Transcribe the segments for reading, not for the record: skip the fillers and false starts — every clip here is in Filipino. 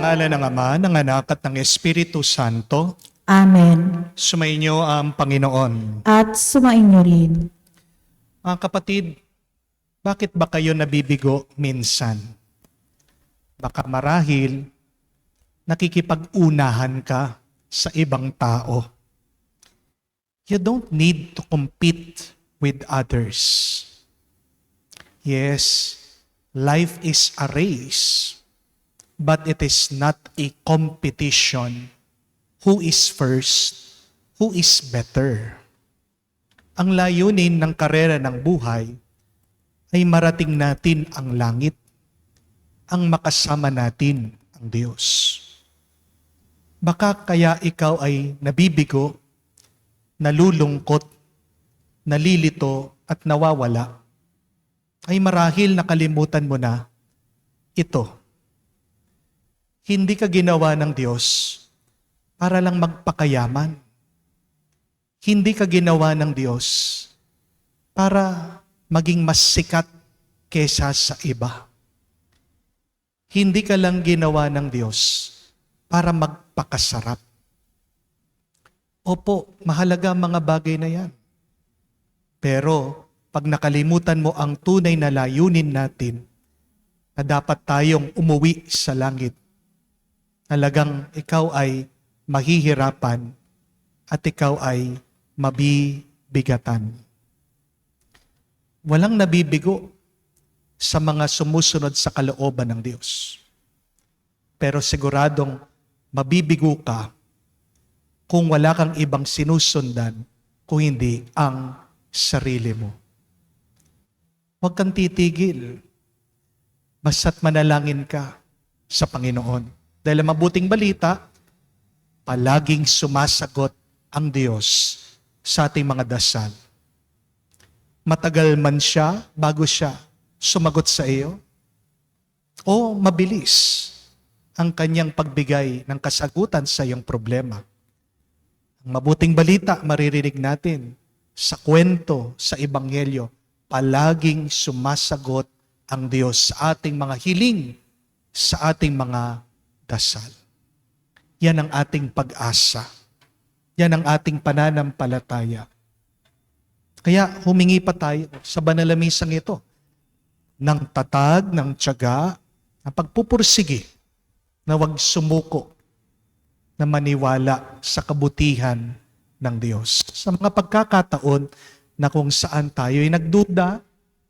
ngalan ng Ama, ng Anak at ng Espiritu Santo. Amen. Sumainyo ang Panginoon. At sumainyo rin. Mga kapatid, bakit ba kayo nabibigo minsan? Baka marahil nakikipag-unahan ka sa ibang tao. You don't need to compete with others. Yes, life is a race, but it is not a competition. Who is first? Who is better? Ang layunin ng karera ng buhay ay marating natin ang langit, ang makasama natin ang Diyos. Baka kaya ikaw ay nabibigo, nalulungkot, nalilito at nawawala, ay marahil nakalimutan mo na ito. Hindi ka ginawa ng Diyos para lang magpakayaman. Hindi ka ginawa ng Diyos para maging mas sikat kesa sa iba. Hindi ka lang ginawa ng Diyos para magpakasarap. Opo, mahalaga ang mga bagay na yan. Pero pag nakalimutan mo ang tunay na layunin natin, na dapat tayong umuwi sa langit, talagang ikaw ay mahihirapan at ikaw ay mabibigatan. Walang nabibigo sa mga sumusunod sa kalooban ng Diyos. Pero siguradong mabibigo ka kung wala kang ibang sinusundan kung hindi ang sarili mo. Huwag kang titigil. Basta't manalangin ka sa Panginoon. Dahil ang mabuting balita, palaging sumasagot ang Diyos sa ating mga dasal. Matagal man siya bago siya sumagot sa iyo, o mabilis ang kanyang pagbigay ng kasagutan sa iyong problema. Ang mabuting balita, maririnig natin sa kwento, sa Ebanghelyo, palaging sumasagot ang Diyos sa ating mga hiling, sa ating mga dasal. Yan ang ating pag-asa. Yan ang ating pananampalataya. Kaya humingi pa tayo sa banal na misang ito ng tatag, ng tiyaga, ng pagpupursige na huwag sumuko na maniwala sa kabutihan ng Diyos. Sa mga pagkakataon na kung saan tayo ay nagduda,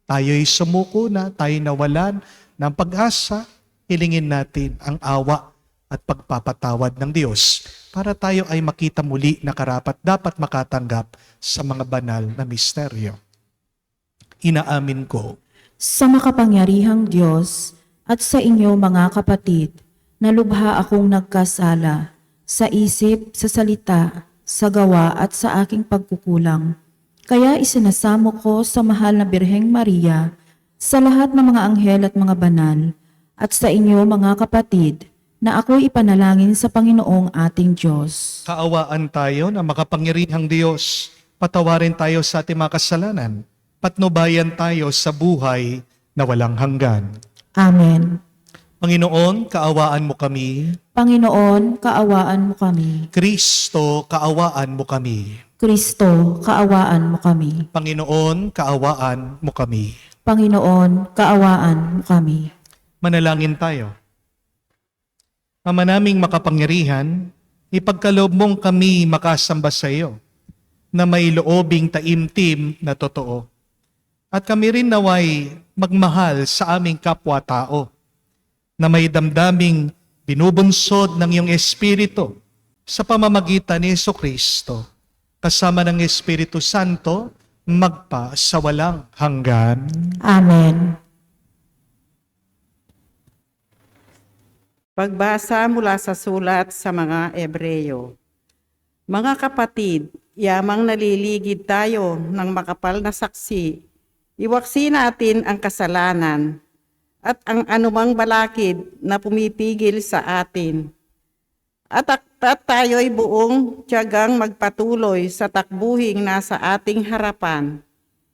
tayo ay sumuko na, tayo nawalan ng pag-asa, hilingin natin ang awa at pagpapatawad ng Diyos para tayo ay makita muli na karapat dapat makatanggap sa mga banal na misteryo. Inaamin ko Sa makapangyarihang Diyos at sa inyo mga kapatid, na lubha akong nagkasala sa isip, sa salita, sa gawa at sa aking pagkukulang. Kaya isinasamo ko sa mahal na Birheng Maria, sa lahat ng mga anghel at mga banal, at sa inyo mga kapatid, na ako'y ipanalangin sa Panginoong ating Diyos. kaawaan tayo na makapangyarihang Diyos. Patawarin tayo sa ating mga kasalanan. Patnubayan tayo sa buhay na walang hanggan. Amen. Panginoon, kaawaan mo kami. Panginoon, kaawaan mo kami. Kristo, kaawaan mo kami. Kristo, kaawaan mo kami. Panginoon, kaawaan mo kami. Panginoon, kaawaan mo kami. Manalangin tayo. Ama naming makapangyarihan, ipagkaloob mong kami makasamba sa iyo na may loobing taimtim na totoo. At kami rin naway magmahal sa aming kapwa-tao na may damdaming binubunsod ng iyong Espiritu sa pamamagitan ni Jesucristo, kasama ng Espiritu Santo, magpa sa walang hanggan. Amen. Pagbasa mula sa sulat sa mga Ebreyo. Mga kapatid, yamang naliligid tayo ng makapal na saksi, iwaksi natin ang kasalanan at ang anumang balakid na pumipigil sa atin. At tayo'y buong tiyagang magpatuloy sa takbuhing nasa ating harapan.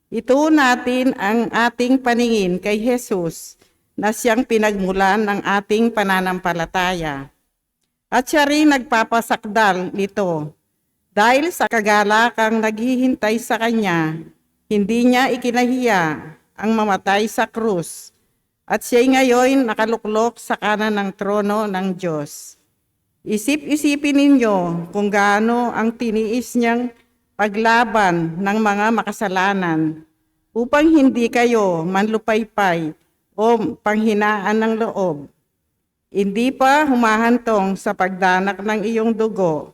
Ituon natin ang ating paningin kay Jesus, na siyang pinagmulan ng ating pananampalataya. At siya rin nagpapasakdal nito. Dahil sa kagalakang naghihintay sa kanya, hindi niya ikinahiya ang mamatay sa krus. At siya'y ngayon nakaluklok sa kanan ng trono ng Diyos. Isip-isipin ninyo kung gaano ang tiniis niyang paglaban ng mga makasalanan upang hindi kayo manlupaypay o panghinaan ng loob. Hindi pa humahantong sa pagdanak ng iyong dugo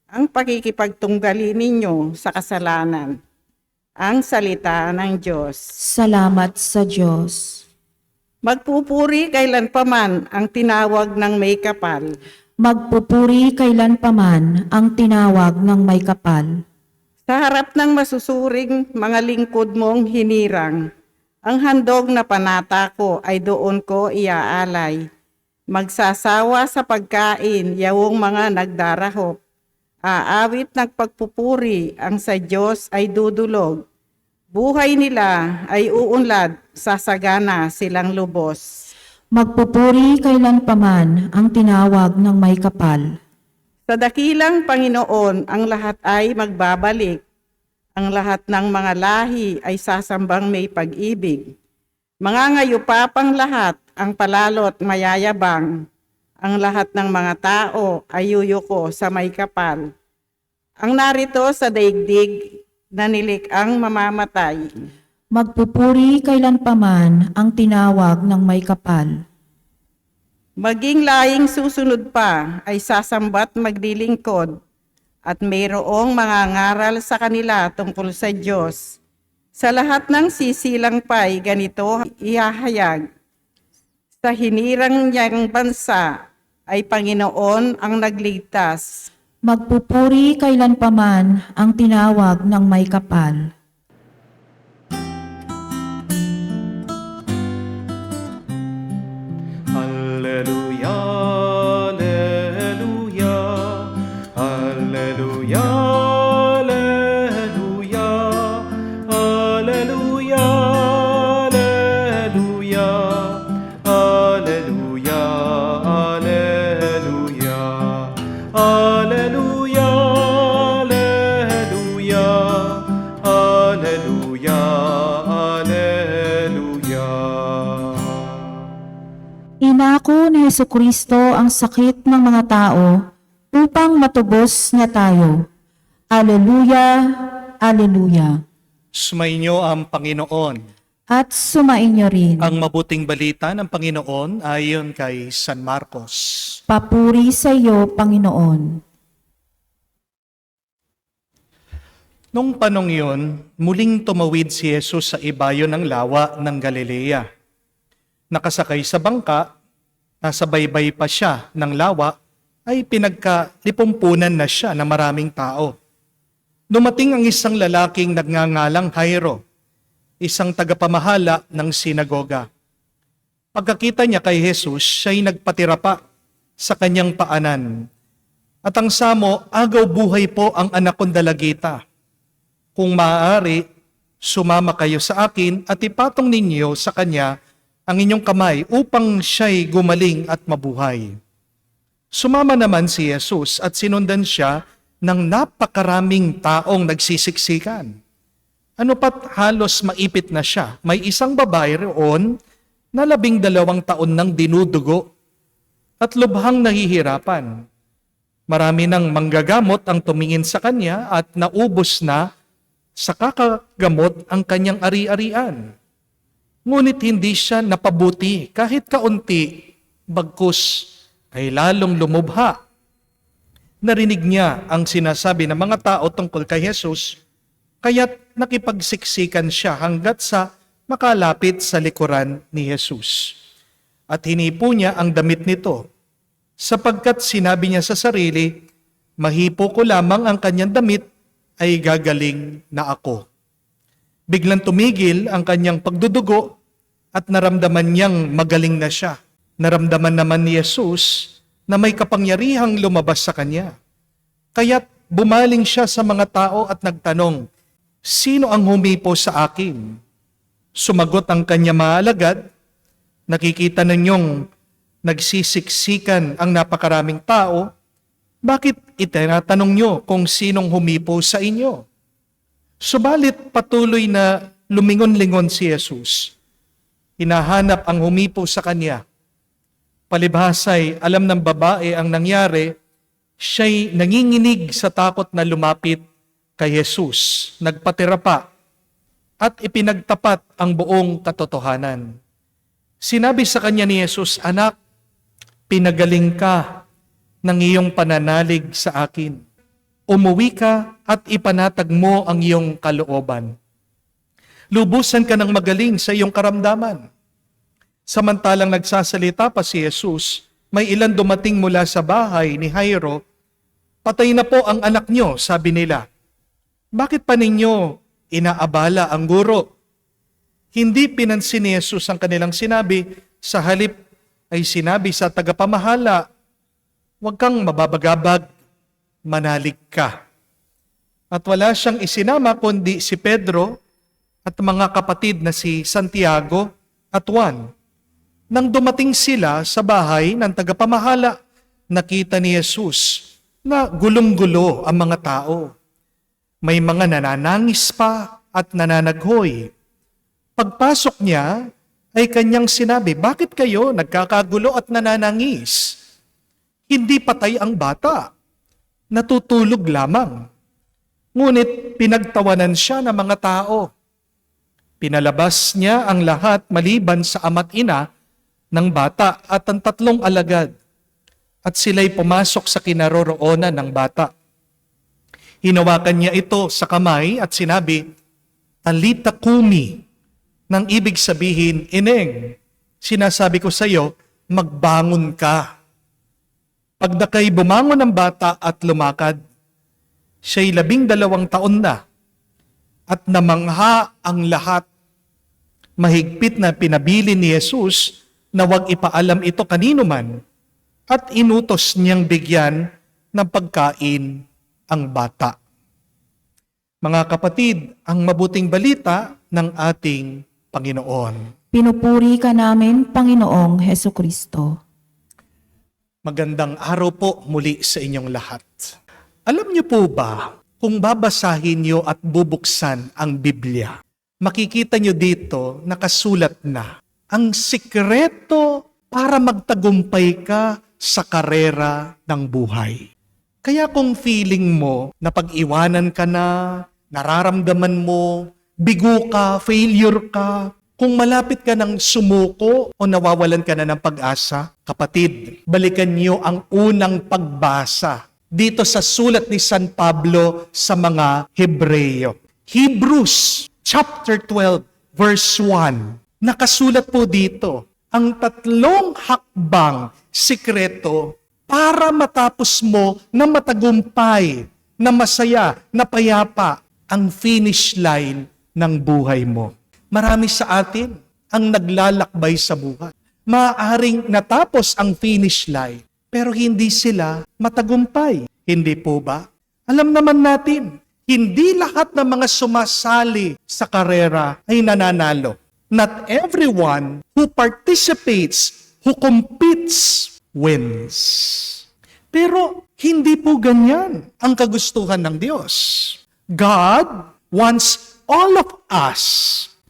ang pakikipagtunggali ninyo sa kasalanan. Ang salita ng Diyos. Salamat sa Diyos. Magpupuri kailanpaman ang tinawag ng may kapal. Magpupuri kailanpaman ang tinawag ng may kapal. Sa harap ng masusuring mga lingkod mong hinirang, ang handog na panata ko ay doon ko iaalay. Magsasawa sa pagkain, yawong mga nagdarahop. Aawit ng pagpupuri, ang sa Diyos ay dudulog. Buhay nila ay uunlad, sasagana silang lubos. Magpupuri kailanpaman ang tinawag ng may kapal. Sa dakilang Panginoon, ang lahat ay magbabalik. Ang lahat ng mga lahi ay sasambang may pag-ibig. Mga ngayupapang lahat ang palalo't mayayabang. Ang lahat ng mga tao ay yuyuko sa may kapal. Ang narito sa daigdig na nilikang mamamatay. Magpupuri kailanpaman ang tinawag ng may kapal. Maging laing susunod pa ay sasambat maglilingkod at mayroong mga ngaral sa kanila tungkol sa Diyos. Sa lahat ng sisilang pa'y ganito ihahayag. Sa hinirang niyang bansa ay Panginoon ang nagligtas. Magpupuri kailanpaman ang tinawag ng may kapal. Alleluia, alleluia, alleluia, alleluia, alleluia, alleluia, alleluia, alleluia, alleluia, alleluia, alleluia, alleluia. Inako ni Jesucristo ang sakit ng mga tao upang matubos niya tayo. Aleluya, aleluya. Sumainyo ang Panginoon. At sumainyo rin. Ang mabuting balita ng Panginoon ayon kay San Marcos. Papuri sa iyo, Panginoon. Nung panong yun, muling tumawid si Jesus sa ibayo ng lawa ng Galilea. Nakasakay sa bangka, nasa baybay pa siya ng lawa, ay pinagkalipumpunan na siya ng maraming tao. Dumating ang isang lalaking nagngangalang Jairo, isang tagapamahala ng sinagoga. Pagkakita niya kay Jesus, siya'y nagpatira pa sa kanyang paanan. At ang samo, agaw buhay po ang anak kong dalagita. Kung maaari, sumama kayo sa akin at ipatong ninyo sa kanya ang inyong kamay upang siya'y gumaling at mabuhay. Sumama naman si Jesus at sinundan siya ng napakaraming taong nagsisiksikan. Ano pat halos maipit na siya. May isang babae roon na 12 taon nang dinudugo at lubhang nahihirapan. Marami ng manggagamot ang tumingin sa kanya at naubos na sa kakagamot ang kanyang ari-arian. Ngunit hindi siya napabuti kahit kaunti, bagkus ay lalong lumubha. Narinig niya ang sinasabi ng mga tao tungkol kay Jesus, kaya't nakipagsiksikan siya hanggat sa makalapit sa likuran ni Jesus. At hinipo niya ang damit nito, sapagkat sinabi niya sa sarili, mahipo ko lamang ang kanyang damit ay gagaling na ako. Biglang tumigil ang kanyang pagdudugo at naramdaman niyang magaling na siya. Naramdaman naman ni Jesus na may kapangyarihang lumabas sa kanya. Kaya't bumaling siya sa mga tao at nagtanong, sino ang humipo sa akin? Sumagot ang kanya mga alagad, nakikita ninyong nagsisiksikan ang napakaraming tao, Bakit itinatanong nyo kung sinong humipo sa inyo? Subalit patuloy na lumingon-lingon si Jesus. Hinahanap ang humipo sa kanya. Palibhasay, alam ng babae ang nangyari, siya'y nanginginig sa takot na lumapit kay Jesus. Nagpatira pa at ipinagtapat ang buong katotohanan. Sinabi sa kanya ni Jesus, "Anak, pinagaling ka ng iyong pananalig sa akin. Umuwi ka at ipanatag mo ang iyong kalooban. Lubusan ka ng magaling sa iyong karamdaman." Samantalang nagsasalita pa si Jesus, may ilan dumating mula sa bahay ni Jairo. "Patay na po ang anak niyo," sabi nila. "Bakit pa ninyo inaabala ang guro?" Hindi pinansin ni Jesus ang kanilang sinabi, sa halip ay sinabi sa tagapamahala, "Huwag kang mababagabag, manalig ka." At wala siyang isinama kundi si Pedro at mga kapatid na si Santiago at Juan. Nang dumating sila sa bahay ng tagapamahala, nakita ni Jesus na gulong-gulo ang mga tao. May mga nananangis pa at nananaghoy. Pagpasok niya, ay kanyang sinabi, "Bakit kayo nagkakagulo at nananangis? Hindi patay ang bata, natutulog lamang." Ngunit pinagtawanan siya ng mga tao. Pinalabas niya ang lahat maliban sa ama't ina ng bata at ang 3 alagad, at sila'y pumasok sa kinaroroonan ng bata. Hinawakan niya ito sa kamay at sinabi, "Talita kumi," nang ibig sabihin, "Ineng, sinasabi ko sa iyo, magbangon ka." Pagdakay bumangon ang bata at lumakad. Siya'y 12 taon na at namangha ang lahat. Mahigpit na pinabili ni Jesus na huwag ipaalam ito kanino man at inutos niyang bigyan ng pagkain ang bata. Mga kapatid, ang mabuting balita ng ating Panginoon. Pinupuri ka namin, Panginoong Hesukristo. Magandang araw po muli sa inyong lahat. Alam niyo po ba, kung babasahin niyo at bubuksan ang Biblia, makikita niyo dito nakasulat na ang sikreto para magtagumpay ka sa karera ng buhay. Kaya kung feeling mo na pag-iwanan ka na, nararamdaman mo, bigo ka, failure ka, kung malapit ka ng sumuko o nawawalan ka na ng pag-asa, kapatid, balikan niyo ang unang pagbasa dito sa sulat ni San Pablo sa mga Hebreyo. Hebrews chapter 12 verse 1. Nakasulat po dito ang 3 hakbang sikreto para matapos mo na matagumpay, na masaya, na payapa ang finish line ng buhay mo. Marami sa atin ang naglalakbay sa buhay. Maaaring natapos ang finish line, pero hindi sila matagumpay. Hindi po ba? Alam naman natin, hindi lahat ng mga sumasali sa karera ay nananalo. Not everyone who participates, who competes, wins. Pero hindi po ganyan ang kagustuhan ng Diyos. God wants all of us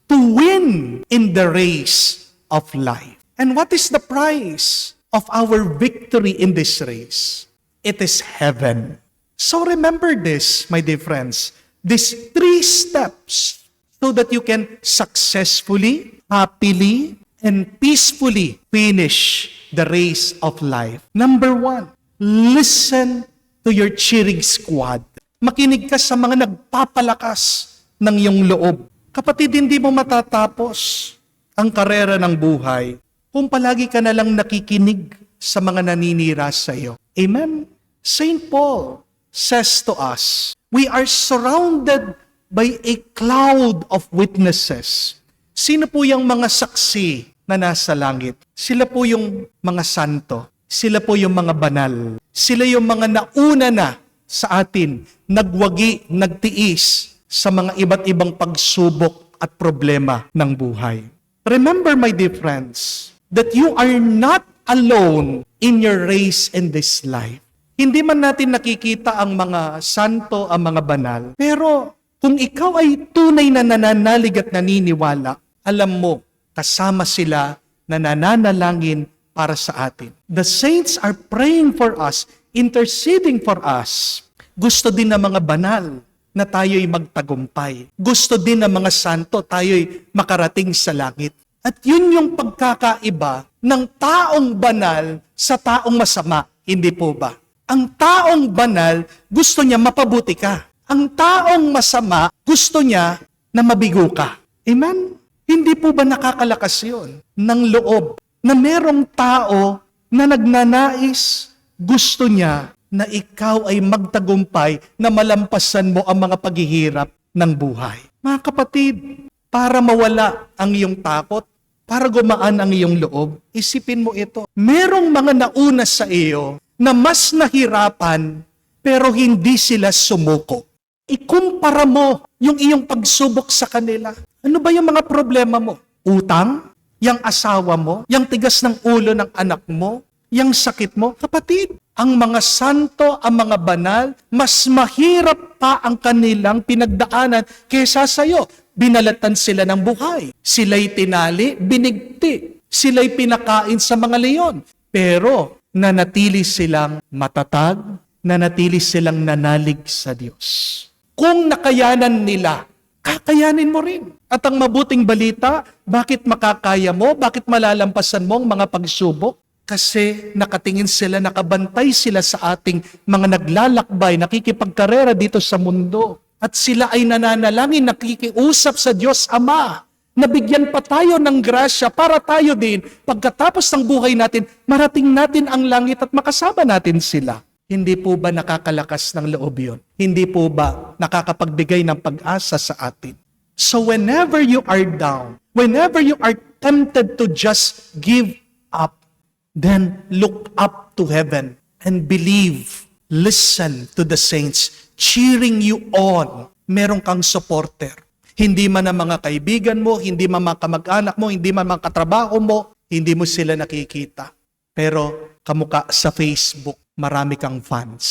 to win in the race of life. And what is the prize of our victory in this race? It is heaven. So remember this, my dear friends, these 3 steps so that you can successfully, happily, and peacefully finish the race of life. Number 1, listen to your cheering squad. Makinig ka sa mga nagpapalakas ng iyong loob. Kapatid, hindi mo matatapos ang karera ng buhay kung palagi ka na lang nakikinig sa mga naninira sa iyo. Amen? St. Paul says to us, we are surrounded by a cloud of witnesses. Sino po yung mga saksi na nasa langit? Sila po yung mga santo. Sila po yung mga banal. Sila yung mga nauna na sa atin, nagwagi, nagtiis sa mga iba't ibang pagsubok at problema ng buhay. Remember, my dear friends, that you are not alone in your race in this life. Hindi man natin nakikita ang mga santo, ang mga banal. Pero kung ikaw ay tunay na nananalig at naniniwala, alam mo, kasama sila na nananalangin para sa atin. The saints are praying for us, interceding for us. Gusto din ng mga banal na tayo'y magtagumpay. Gusto din ng mga santo tayo'y makarating sa langit. At yun yung pagkakaiba ng taong banal sa taong masama, hindi po ba? Ang taong banal, gusto niya mapabuti ka. Ang taong masama, gusto niya na mabigo ka. Amen? Hindi po ba nakakalakas yun ng loob na merong tao na nagnanais, gusto niya na ikaw ay magtagumpay na malampasan mo ang mga paghihirap ng buhay. Mga kapatid, para mawala ang iyong takot, para gumaan ang iyong loob, isipin mo ito. Merong mga nauna sa iyo na mas nahirapan pero hindi sila sumuko. Ikumpara mo yung iyong pagsubok sa kanila. Ano ba yung mga problema mo? Utang? Yang asawa mo? Yang tigas ng ulo ng anak mo? Yang sakit mo? Kapatid, ang mga santo, ang mga banal, mas mahirap pa ang kanilang pinagdaanan kaysa sa'yo. Binalatan sila ng buhay. Sila'y tinali, binigti. Sila'y pinakain sa mga leon. Pero nanatili silang matatag, nanatili silang nanalig sa Diyos. Kung nakayanan nila, kakayanin mo rin. At ang mabuting balita, bakit makakaya mo? Bakit malalampasan mo ang mga pagsubok? Kasi nakatingin sila, nakabantay sila sa ating mga naglalakbay, nakikipagkarera dito sa mundo. At sila ay nananalangin, nakikiusap sa Diyos Ama. Nabigyan pa tayo ng grasya para tayo din, pagkatapos ng buhay natin, marating natin ang langit at makasama natin sila. Hindi po ba nakakalakas ng loob yun? Hindi po ba nakakapagbigay ng pag-asa sa atin? So whenever you are down, whenever you are tempted to just give up, then look up to heaven and believe. Listen to the saints cheering you on. Meron kang supporter. Hindi man ang mga kaibigan mo, hindi man mga kamag-anak mo, hindi man mga katrabaho mo, hindi mo sila nakikita. Pero kamuka sa Facebook, marami kang fans,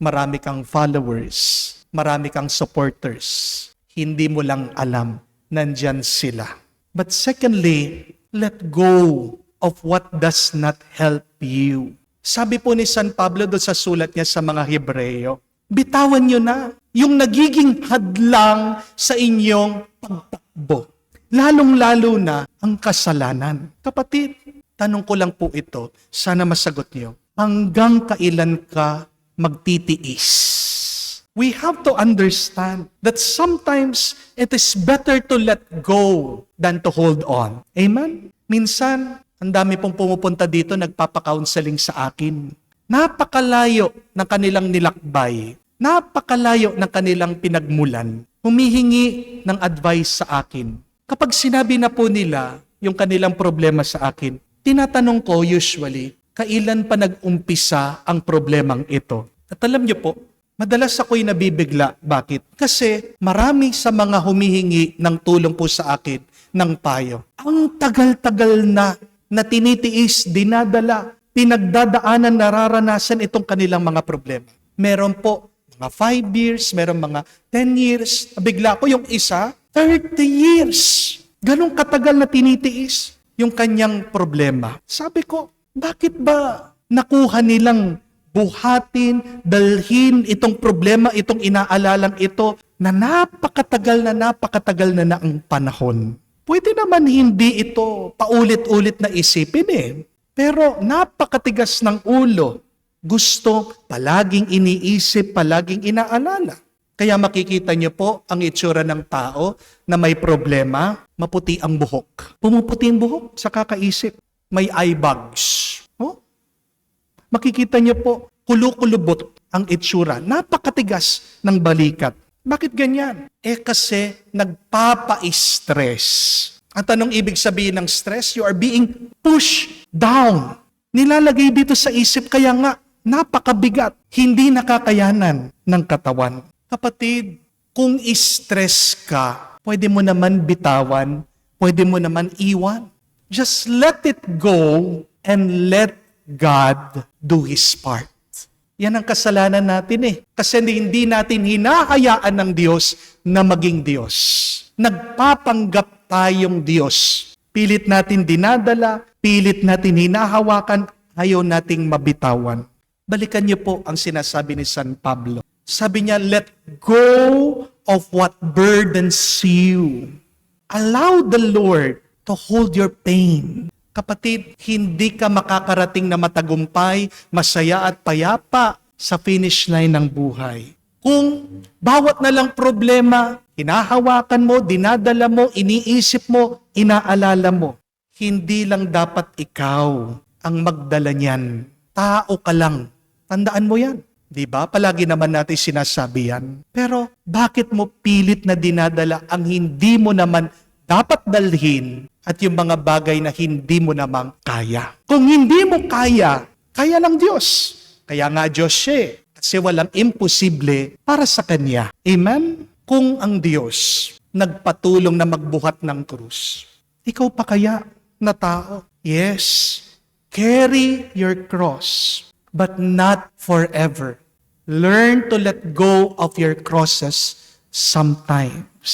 marami kang followers, marami kang supporters. Hindi mo lang alam, nandyan sila. But secondly, let go of what does not help you. Sabi po ni San Pablo doon sa sulat niya sa mga Hebreo, bitawan nyo na yung nagiging hadlang sa inyong pagtakbo. Lalong-lalo na ang kasalanan. Kapatid, tanong ko lang po ito, sana masagot niyo. Hanggang kailan ka magtitiis? We have to understand that sometimes it is better to let go than to hold on. Amen? Minsan, ang dami pong pumupunta dito, nagpapa-counseling sa akin. Napakalayo ng kanilang nilakbay. Napakalayo ng kanilang pinagmulan. Humihingi ng advice sa akin. Kapag sinabi na po nila yung kanilang problema sa akin, tinatanong ko usually, kailan pa nag-umpisa ang problemang ito? At alam niyo po, madalas ako'y nabibigla. Bakit? Kasi marami sa mga humihingi ng tulong po sa akin ng payo. Ang tagal-tagal na tinitiis, dinadala, pinagdadaanan, nararanasan itong kanilang mga problema. Meron po mga 5 years, meron mga 10 years. Bigla ko yung isa, 30 years. Ganong katagal na tinitiis yung kanyang problema. Sabi ko, bakit ba nakuha nilang buhatin, dalhin itong problema, itong inaalalang ito na napakatagal na ang panahon? Pwede naman hindi ito paulit-ulit na isipin eh. Pero napakatigas ng ulo. Gusto palaging iniisip, palaging inaalala. Kaya makikita niyo po ang itsura ng tao na may problema, maputi ang buhok. Pumuputi ang buhok sa kakaisip. May eye bags. Oh? Makikita niyo po, kulukulubot ang itsura. Napakatigas ng balikat. Bakit ganyan? Kasi nagpapa-stress. At anong ibig sabihin ng stress? You are being pushed down. Nilalagay dito sa isip, kaya nga, napakabigat. Hindi nakakayanan ng katawan. Kapatid, kung stress ka, pwede mo naman bitawan, pwede mo naman iwan. Just let it go and let God do His part. Yan ang kasalanan natin eh. Kasi hindi natin hinahayaan ng Diyos na maging Diyos. Nagpapanggap tayong Diyos. Pilit natin dinadala, pilit natin hinahawakan, ayaw nating mabitawan. Balikan niyo po ang sinasabi ni San Pablo. Sabi niya, let go of what burdens you. Allow the Lord to hold your pain. Kapatid, hindi ka makakarating na matagumpay, masaya at payapa sa finish line ng buhay. Kung bawat na lang problema, hinahawakan mo, dinadala mo, iniisip mo, inaalala mo, hindi lang dapat ikaw ang magdala niyan. Tao ka lang. Tandaan mo yan. Di ba? Palagi naman natin sinasabi yan. Pero bakit mo pilit na dinadala ang hindi mo naman dapat dalhin at yung mga bagay na hindi mo namang kaya? Kung hindi mo kaya, kaya ng Diyos. Kaya nga Diyos siya eh. Kasi walang imposible para sa Kanya. Amen? Kung ang Diyos nagpatulong na magbuhat ng krus, ikaw pa kaya na tao? Yes, carry your cross, but not forever. Learn to let go of your crosses sometimes.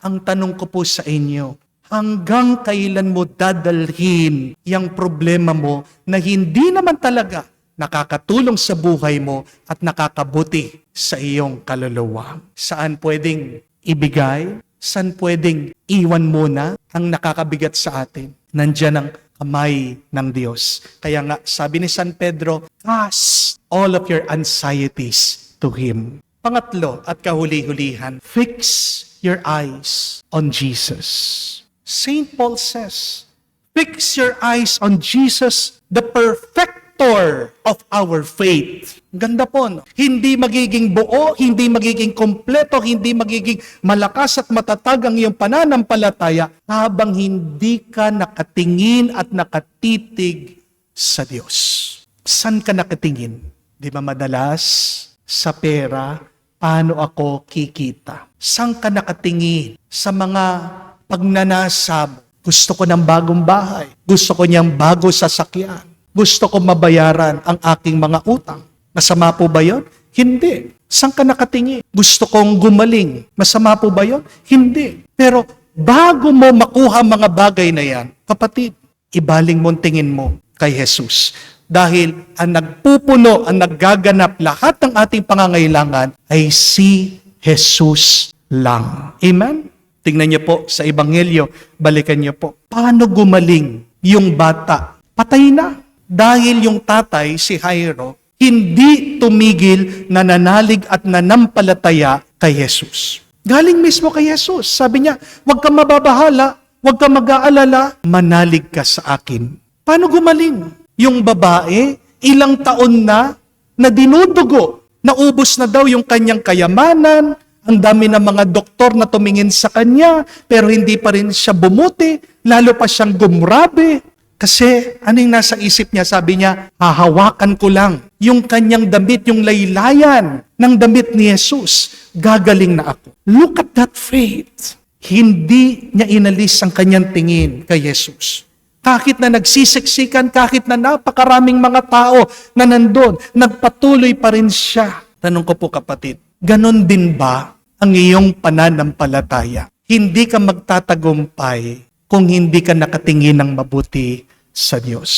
Ang tanong ko po sa inyo, hanggang kailan mo dadalhin yung problema mo na hindi naman talaga nakakatulong sa buhay mo at nakakabuti sa iyong kaluluwa? Saan pwedeng ibigay? Saan pwedeng iwan muna ang nakakabigat sa atin? Nandiyan ang kamay ng Diyos. Kaya nga, sabi ni San Pedro, cast all of your anxieties to Him. Pangatlo at kahuli-hulihan, fix your eyes on Jesus. St. Paul says, fix your eyes on Jesus, the perfecter of our faith. Ganda po, no? Hindi magiging buo, hindi magiging kompleto, hindi magiging malakas at matatag ang iyong pananampalataya habang hindi ka nakatingin at nakatitig sa Diyos. Saan ka nakatingin? Di ba madalas sa pera, paano ako kikita? Saan ka nakatingin? Sa mga pagnanasab, gusto ko ng bagong bahay, gusto ko niyang bago sasakyan, gusto ko mabayaran ang aking mga utang. Masama po ba yun? Hindi. Saan ka nakatingin? Gusto kong gumaling. Masama po ba yun? Hindi. Pero bago mo makuha mga bagay na yan, kapatid, ibaling mo ang tingin mo kay Jesus. Dahil ang nagpupuno, ang naggaganap lahat ng ating pangangailangan ay si Jesus lang. Amen? Tingnan niyo po sa Ebanghelyo, balikan niyo po. Paano gumaling yung bata? Patay na. Dahil yung tatay, si Jairo, hindi tumigil na nanalig at nanampalataya kay Jesus. Galing mismo kay Jesus. Sabi niya, huwag kang mababahala, huwag kang mag-aalala, manalig ka sa akin. Paano gumaling? Yung babae, ilang taon na dinudugo, naubos na daw yung kanyang kayamanan, ang dami ng mga doktor na tumingin sa kanya, pero hindi pa rin siya bumuti, lalo pa siyang gumrabe. Kasi anong nasa isip niya? Sabi niya, hahawakan ko lang yung kanyang damit, yung laylayan ng damit ni Jesus. Gagaling na ako. Look at that faith. Hindi niya inalis ang kanyang tingin kay Jesus. Kahit na nagsisiksikan, kahit na napakaraming mga tao na nandun, nagpatuloy pa rin siya. Tanong ko po kapatid, ganon din ba ang iyong pananampalataya? Hindi ka magtatagumpay kung hindi ka nakatingin ng mabuti sa Diyos.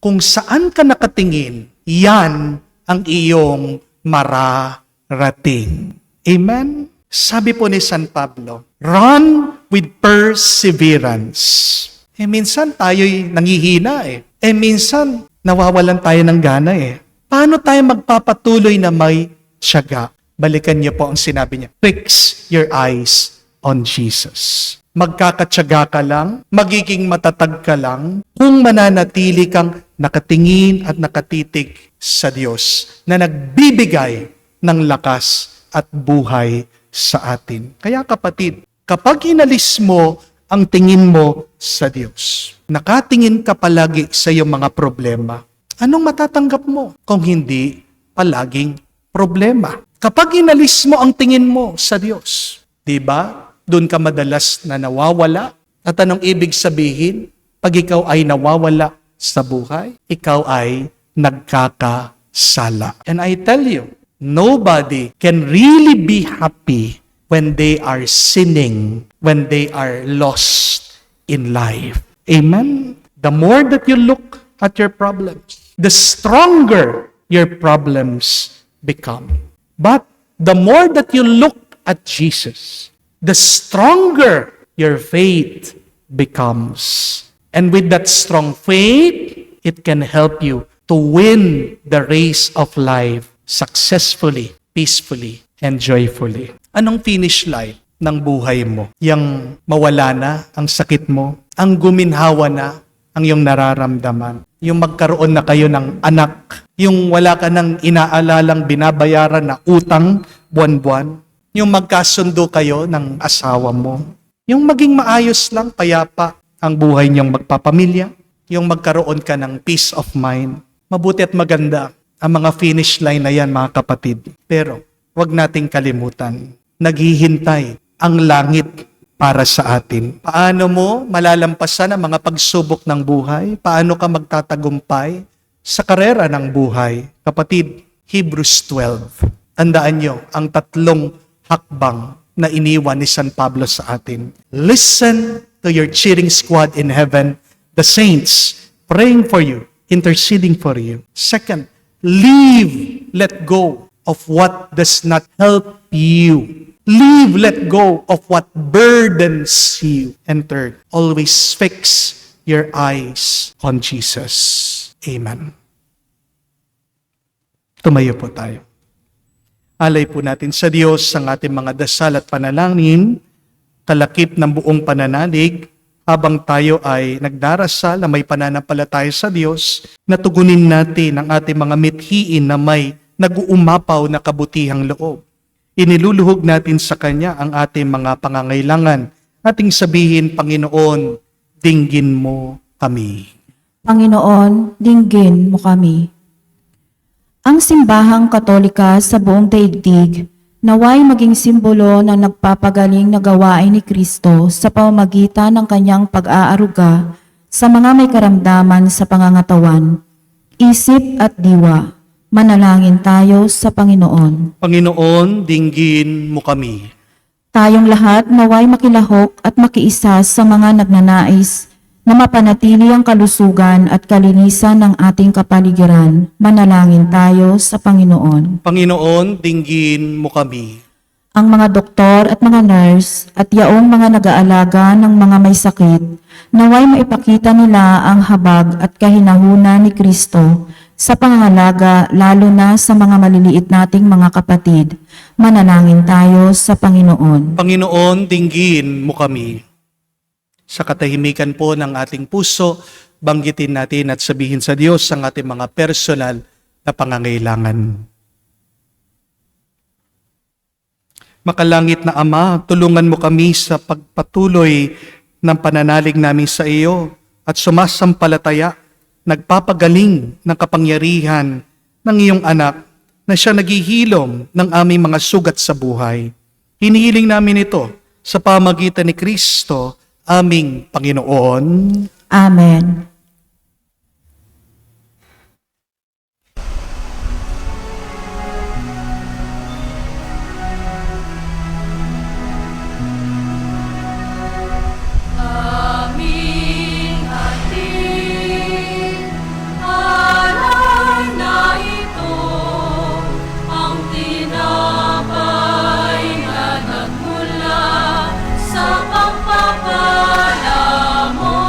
Kung saan ka nakatingin, yan ang iyong mararating. Amen? Sabi po ni San Pablo, run with perseverance. Minsan tayo'y nangihina minsan nawawalan tayo ng gana Paano tayo magpapatuloy na may tiyaga? Balikan niyo po ang sinabi niya, fix your eyes on Jesus. Magkakatyaga ka lang, magiging matatag ka lang, kung mananatili kang nakatingin at nakatitig sa Diyos na nagbibigay ng lakas at buhay sa atin. Kaya kapatid, kapag inalis mo ang tingin mo sa Diyos, nakatingin ka palagi sa iyong mga problema, anong matatanggap mo kung hindi palaging problema? Kapag inalis mo ang tingin mo sa Diyos, di ba? Doon ka madalas na nawawala. At anong ibig sabihin? Pag ikaw ay nawawala sa buhay, ikaw ay nagkakasala. sala. And I tell you, nobody can really be happy when they are sinning, when they are lost in life. Amen? The more that you look at your problems, the stronger your problems become. But the more that you look at Jesus, the stronger your faith becomes. And with that strong faith, it can help you to win the race of life successfully, peacefully, and joyfully. Anong finish line ng buhay mo? Yang mawala na ang sakit mo, ang guminhawa na ang iyong nararamdaman, yung magkaroon na kayo ng anak, yung wala ka nang inaalalang binabayaran na utang buwan-buwan, yung magkasundo kayo ng asawa mo, yung maging maayos lang, payapa ang buhay niyong magpapamilya, yung magkaroon ka ng peace of mind. Mabuti at maganda ang mga finish line na yan, mga kapatid. Pero wag nating kalimutan, naghihintay ang langit para sa atin. Paano mo malalampasan ang mga pagsubok ng buhay? Paano ka magtatagumpay sa karera ng buhay? Kapatid, Hebrews 12. Tandaan nyo ang 3 hakbang na iniwan ni San Pablo sa atin. Listen to your cheering squad in heaven, the saints praying for you, interceding for you. Second, leave, let go of what does not help you. Leave, let go of what burdens you. And third, always fix your eyes on Jesus. Amen. Tumayo po tayo. Alay po natin sa Diyos ang ating mga dasal at panalangin, kalakip ng buong pananalig, habang tayo ay nagdarasal na may pananampalataya sa Diyos, natugunin natin ang ating mga mithiin na may nag-uumapaw na kabutihang loob. Iniluluhog natin sa Kanya ang ating mga pangangailangan. Ating sabihin, Panginoon, dinggin mo kami. Panginoon, dinggin mo kami. Ang simbahang Katolika sa buong daigdig, naway maging simbolo ng nagpapagaling na gawain ni Kristo sa pamamagitan ng kanyang pag-aaruga sa mga may karamdaman sa pangangatawan, isip at diwa. Manalangin tayo sa Panginoon. Panginoon, dinggin mo kami. Tayong lahat naway makilahok at makiisa sa mga nagnanais na mapanatili ang kalusugan at kalinisan ng ating kapaligiran. Manalangin tayo sa Panginoon. Panginoon, dinggin mo kami. Ang mga doktor at mga nurse at yaong mga nag-aalaga ng mga may sakit, naway maipakita nila ang habag at kahinahuna ni Kristo sa pangangalaga lalo na sa mga maliliit nating mga kapatid. Manalangin tayo sa Panginoon. Panginoon, dinggin mo kami. Sa katahimikan po ng ating puso, banggitin natin at sabihin sa Diyos ang ating mga personal na pangangailangan. Makalangit na Ama, tulungan mo kami sa pagpatuloy ng pananalig namin sa iyo at sumasampalataya, nagpapagaling ng kapangyarihan ng iyong anak na siya naghihilom ng aming mga sugat sa buhay. Hinihiling namin ito sa pamagitan ni Kristo, aming Panginoon. Amen. Aming ating alay na ito, ang tinapay na nagmula sa pagpapala mo.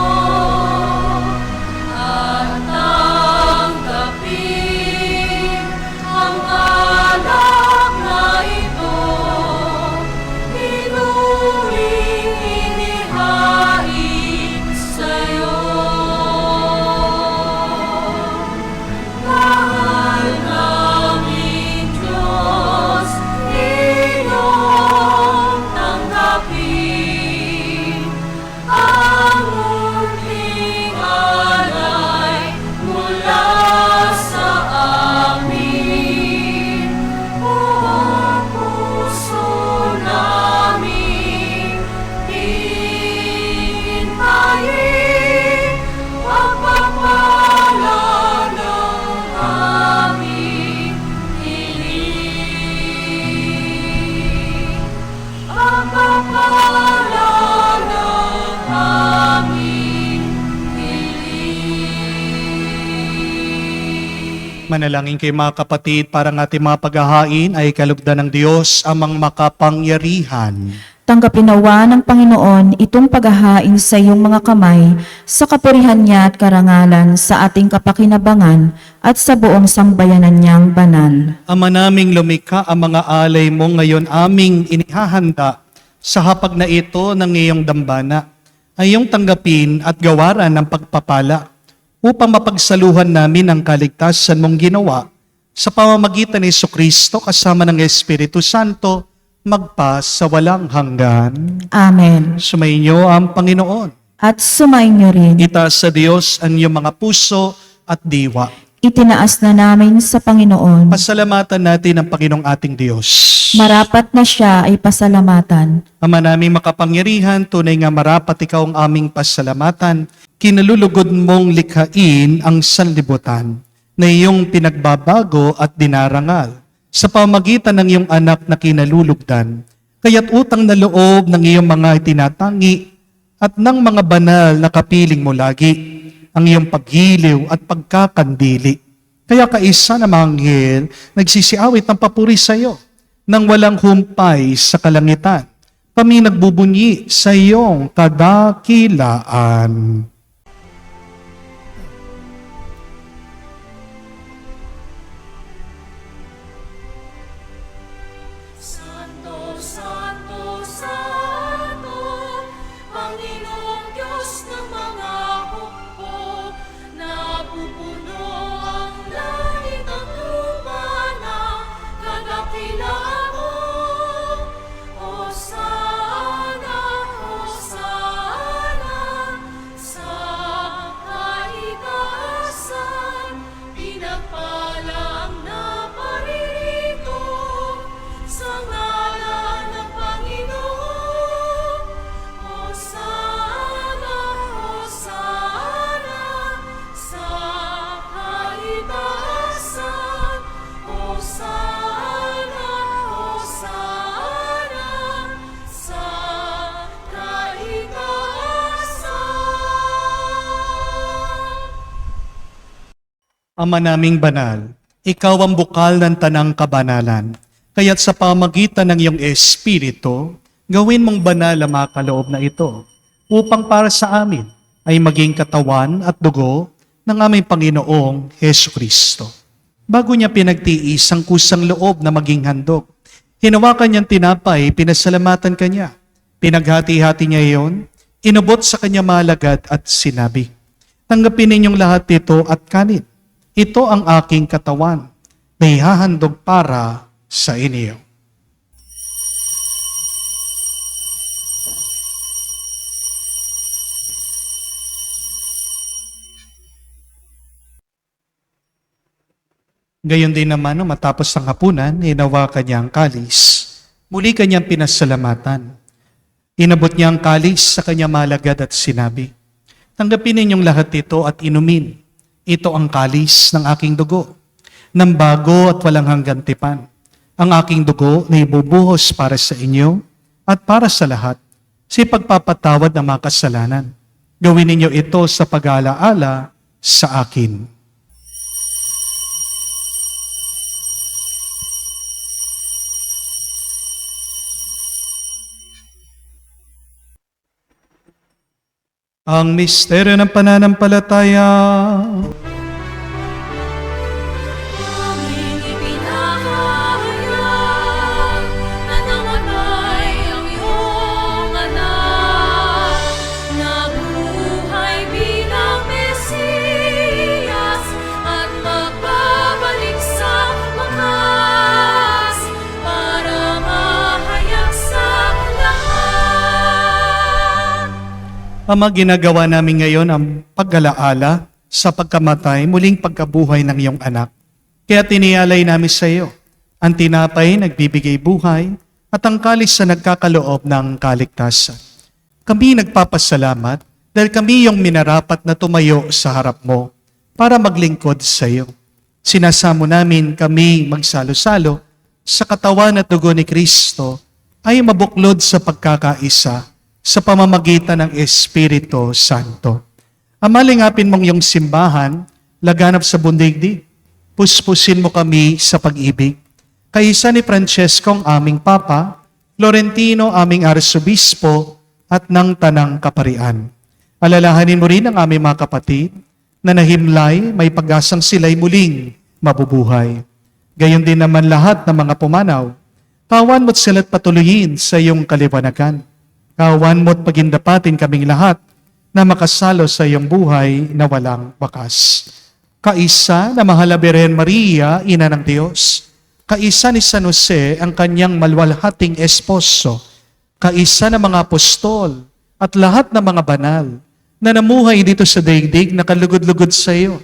Manalangin kayo mga kapatid para ng ating mga paghahain ay kalugdan ng Diyos amang makapangyarihan. Tanggapin nawa ng Panginoon itong paghahain sa iyong mga kamay sa kapurihan niya at karangalan sa ating kapakinabangan at sa buong sambayanan niyang banal. Ama naming lumikha, ang mga alay mo ngayon aming inihahanda sa hapag na ito ng iyong dambana ay iyong tanggapin at gawaran ng pagpapala upang mapagsaluhan namin ang kaligtasan mong ginawa sa pamamagitan ni Jesucristo kasama ng Espiritu Santo magpa sa walang hanggan. Amen. Sumainyo ang Panginoon. At sumainyo rin. Itaas sa Diyos ang iyong mga puso at diwa. Itinaas na namin sa Panginoon. Pasalamatan natin ang Panginoong ating Diyos. Marapat na siya ay pasalamatan. Ama naming makapangyarihan, tunay nga marapat ikaw ang aming pasalamatan. Kinalulugod mong likhain ang sanlibutan na iyong pinagbabago at dinarangal sa pamagitan ng iyong anak na kinalulugdan. Kaya't utang na loob ng iyong mga itinatangi at ng mga banal na kapiling mo lagi ang iyong paghiliw at pagkakandili. Kaya kaisa na mga anghel nagsisiawit ng papuri sa iyo nang walang humpay sa kalangitan. Kami nagbubunyi sa iyong kadakilaan. Santo, Santo, Santo, Panginoong Diyos ng mga hukbo, napupuno ang langit at lupa ng kadakilaan mo. Hosana, Hosana, sa kaitaasan, pinagpala ang naparirito sa ngalan ng Panginoon. Hosana, Hosana, sa kaitaasan. Hosana, Hosana, sa kaitaasan. Ama naming banal, ikaw ang bukal ng tanang kabanalan. Kaya't sa pamagitan ng iyong Espiritu, gawin mong banal ang mga kaloob na ito upang para sa amin ay maging katawan at dugo ng aming Panginoong Hesus Kristo. Bago niya pinagtiis ang kusang loob na maging handog, hinawakan niyang tinapay, pinasalamatan kanya. Pinaghati-hati niya iyon, inubot sa kanya malagad at sinabi, "Tanggapin ninyong lahat ito at kanin. Ito ang aking katawan na ihahandog para sa inyo." Gayon din naman, matapos ang hapunan, hinawakan niya ang kalis. Muli kanyang pinasalamatan. Inabot niya ang kalis sa kanya malagad at sinabi, "Tanggapin ninyong lahat ito at inumin. Ito ang kalis ng aking dugo, ng bago at walang hanggang tipan. Ang aking dugo na ibubuhos para sa inyo at para sa lahat sa pagpapatawad ng mga kasalanan. Gawin ninyo ito sa pag-aalaala sa akin." Ang misteryo ng pananampalataya. Aming ipinahayag na namatay ang iyong anak, nabuhay bilang Mesiyas at magbabalik sa wakas para mahayag sa lahat. Ama, ginagawa namin ngayon ang pag-alaala sa pagkamatay, muling pagkabuhay ng iyong anak. Kaya tinialay namin sa iyo ang tinapay nagbibigay buhay at ang kalis na nagkakaloob ng kaligtasan. Kami nagpapasalamat dahil kami yung minarapat na tumayo sa harap mo para maglingkod sa iyo. Sinasamo namin kami magsalo-salo sa katawan at dugo ni Kristo ay mabuklod sa pagkakaisa sa pamamagitan ng Espiritu Santo. Ama, lingapin mong iyong simbahan, laganap sa bundigdig. puspusin mo kami sa pag-ibig. Kaisa ni Francesco ang aming Papa, Florentino aming Arsobispo, at ng Tanang Kaparian. Alalahanin mo rin ang aming mga kapatid na nahimlay, may pag-asang sila'y muling mabubuhay. Gayon din naman lahat ng mga pumanaw. Kawan mo't sila't patuloyin sa iyong kaliwanagan. Kawan mo't pagindapatin kaming lahat na makasalo sa iyong buhay na walang wakas. Kaisa na mahal na Birhen Maria, Ina ng Diyos. Kaisa ni San Jose, ang kanyang malwalhating esposo. Kaisa ng mga apostol at lahat ng mga banal na namuhay dito sa daigdig na kalugod-lugod sa iyo.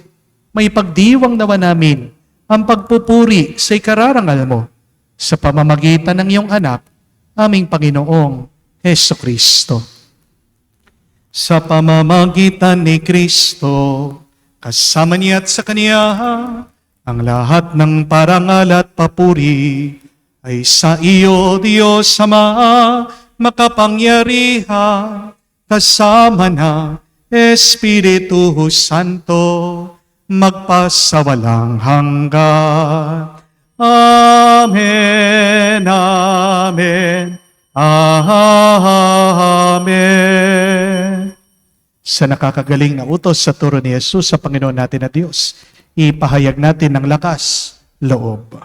May pagdiwang nawa namin ang pagpupuri sa ikararangal mo sa pamamagitan ng iyong anak, aming Panginoong Heso Kristo. Sa pamamagitan ni Kristo, kasama niya at sa Kanya, ang lahat ng parangal at papuri ay sa iyo, Diyos Ama, makapangyarihan, kasama na Espiritu Santo, magpasawalang hanggan. Amen, amen, amen. Sa nakakagaling na utos sa turo ni Jesus sa Panginoon natin na Diyos, ipahayag natin ng lakas, loob.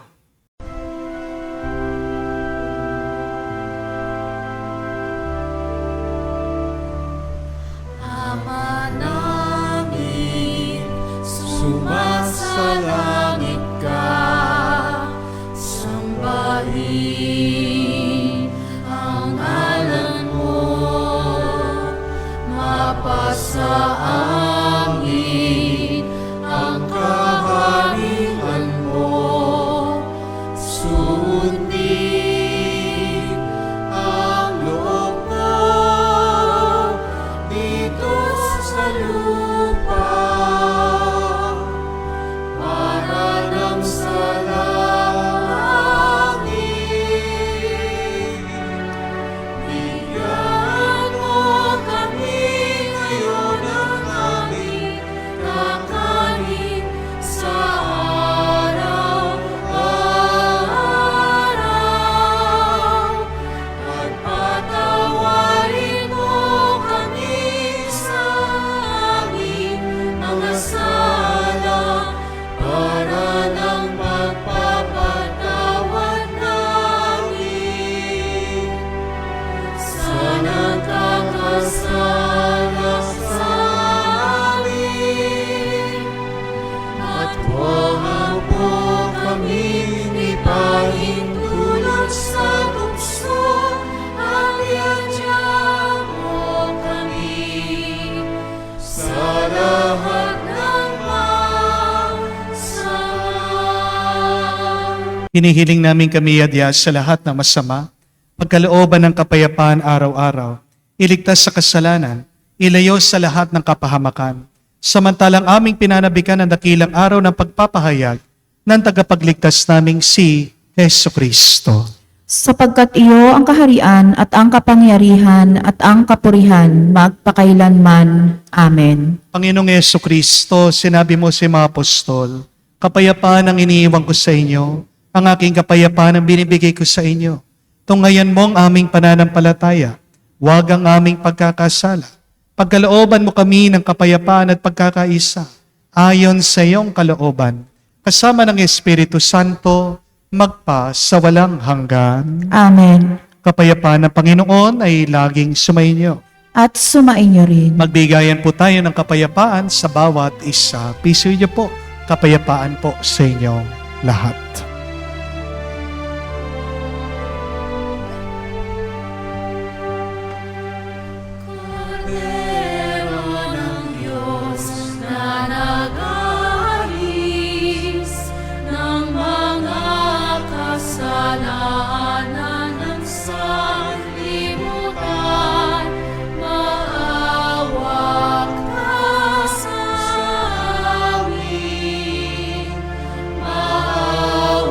Ama namin, sumasalangit ka, sambahin ang ngalan mo, mapasa amin ang kaharian mo, sundin ang loob mo dito sa lupa para lang sa langit. Bigyan mo kami ngayon ng aming kakanin sa araw-araw, at patawarin mo kami sa aming mga sala para ng pagpapatawad namin sa nagkakasala sa amin. At huwag mo kaming ipahintulot sa tukso, at iadya mo kami sa lahat ng masama. Hinihiling namin kami adya sa lahat ng masama, pagkalooban ng kapayapaan araw-araw, iligtas sa kasalanan, ilayo sa lahat ng kapahamakan, samantalang aming pinanabikan ang dakilang araw ng pagpapahayag ng tagapagligtas naming si Heso Kristo. Sapagkat iyo ang kaharian at ang kapangyarihan at ang kapurihan magpakailanman. Amen. Panginoong Heso Kristo, sinabi mo sa mga apostol, kapayapaan ang iniiwan ko sa inyo, ang aking kapayapaan ang binibigay ko sa inyo. Tunghayan mo ang aming pananampalataya, huwag ang aming pagkakasala. Pagkalooban mo kami ng kapayapaan at pagkakaisa, ayon sa iyong kalooban, kasama ng Espiritu Santo, magpa sa walang hanggan. Amen. Kapayapaan ng Panginoon ay laging sumainyo. At sumainyo rin. Magbigayan po tayo ng kapayapaan sa bawat isa. Piso niyo po, kapayapaan po sa inyong lahat. Kordero ng Diyos na nag-aalis ng mga kasalanan ng sanlibutan, maawa ka sa amin. Maawa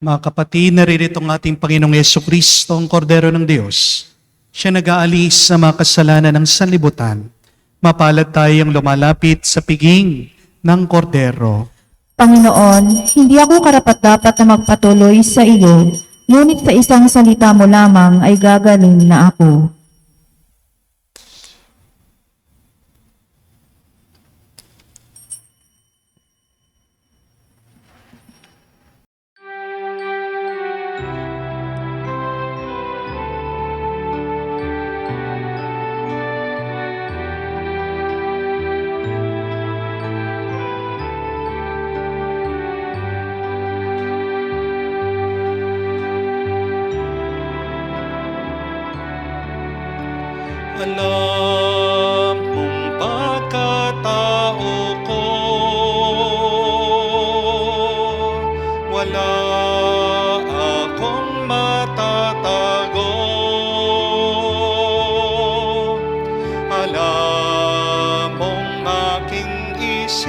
Mga kapatid, naririto ang ating Panginoong Yesukristo, ang Kordero ng Diyos. Siya nag-aalis sa mga kasalanan ng sanlibutan. Mapalad tayong lumalapit sa piging ng Kordero. Panginoon, hindi ako karapat-dapat na magpatuloy sa iyo, ngunit sa isang salita mo lamang ay gagaling na ako. Alam mong pagkatao ko, wala akong matatago. Alam mong aking isipan,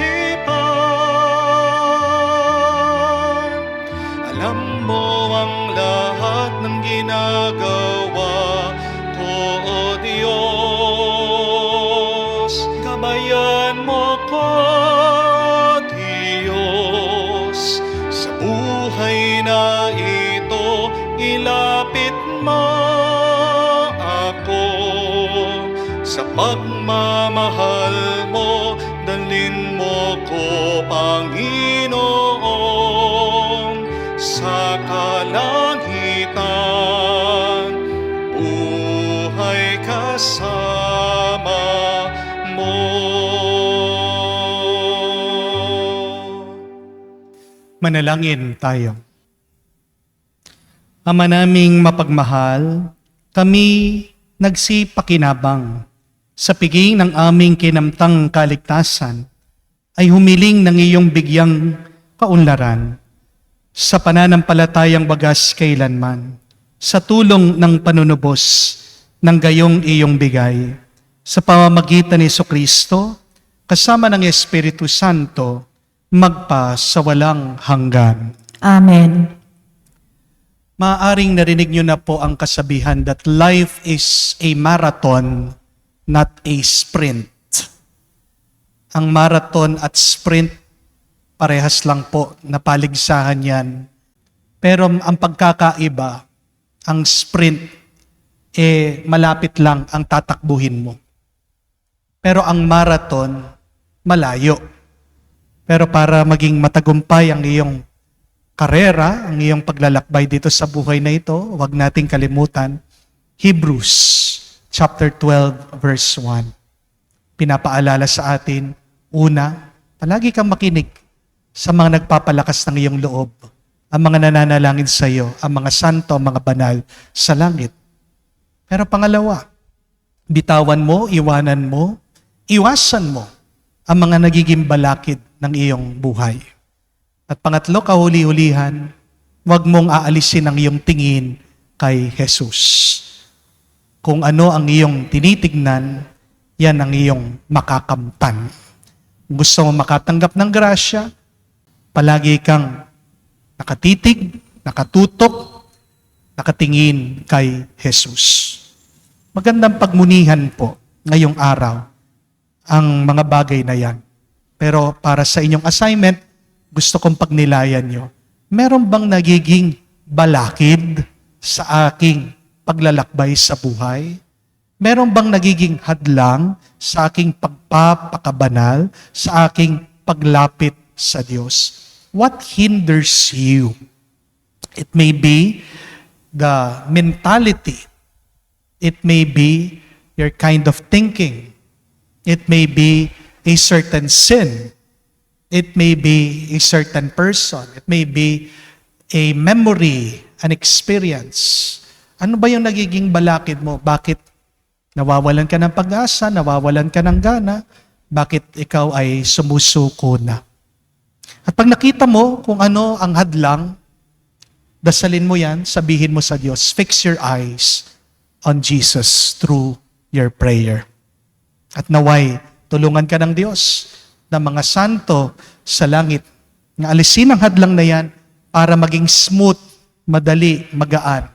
alam mo ang lahat ng ginagawa ko, O Diyos. Gabayan mo ko, Diyos, sa buhay na ito. Ilapit mo ako sa pagmamahal mo. Dalhin mo ko, Panginoon, sa kalangitan. Buhay kasama mo. Manalangin tayo. Ama naming mapagmahal, kami nagsipakinabang sa piging ng aming kinamtang kaligtasan ay humiling ng iyong bigyang kaunlaran sa pananampalatayang wagas kailanman, sa tulong ng panunubos ng gayong iyong bigay, sa pamamagitan ni Jesucristo, kasama ng Espiritu Santo, magpa sa walang hanggan. Amen. Maaaring narinig nyo na po ang kasabihan that life is a marathon, not a sprint. Ang marathon at sprint, parehas lang po, napaligsahan yan. Pero ang pagkakaiba, ang sprint, malapit lang ang tatakbuhin mo. Pero ang marathon, malayo. Pero para maging matagumpay ang iyong karera, ang iyong paglalakbay dito sa buhay na ito, huwag nating kalimutan, Hebrews chapter 12 verse 1. Pinapaalala sa atin, una, palagi kang makinig sa mga nagpapalakas ng iyong loob, ang mga nananalangin sa iyo, ang mga santo, ang mga banal sa langit. Pero pangalawa, bitawan mo, iwanan mo, iwasan mo ang mga nagiging balakid ng iyong buhay. At pangatlo, kahuli-hulihan, huwag mong aalisin ang iyong tingin kay Jesus. Kung ano ang iyong tinitignan, yan ang iyong makakamtan. Kung gusto mo makatanggap ng grasya, palagi kang nakatitig, nakatutok, nakatingin kay Jesus. Magandang pagmunihan po ngayong araw ang mga bagay na yan. Pero para sa inyong assignment, gusto kong pagnilayan nyo. Meron bang nagiging balakid sa aking paglalakbay sa buhay? Meron bang nagiging hadlang sa aking pagpapakabanal, sa aking paglapit sa Diyos? What hinders you? It may be the mentality. It may be your kind of thinking. It may be a certain sin. It may be a certain person. It may be a memory, an experience. Ano ba yung nagiging balakid mo? Bakit nawawalan ka ng pag-asa, nawawalan ka ng gana? Bakit ikaw ay sumusuko na? At pag nakita mo kung ano ang hadlang, dasalin mo yan, sabihin mo sa Diyos, fix your eyes on Jesus through your prayer. At naway, tulungan ka ng Diyos, ng mga santo sa langit, na alisin ang hadlang na yan, para maging smooth, madali, magaan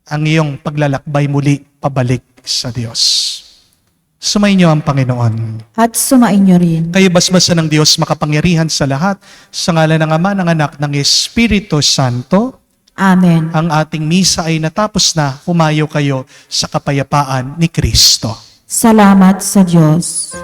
ang iyong paglalakbay muli pabalik sa Diyos. Sumayin niyo ang Panginoon. At sumain niyo rin. Kayo basbasa ng Diyos makapangyarihan sa lahat, sa ngalan ng Ama, ng Anak, ng Espiritu Santo. Amen. Ang ating misa ay natapos na. Humayo kayo sa kapayapaan ni Kristo. Salamat sa Diyos.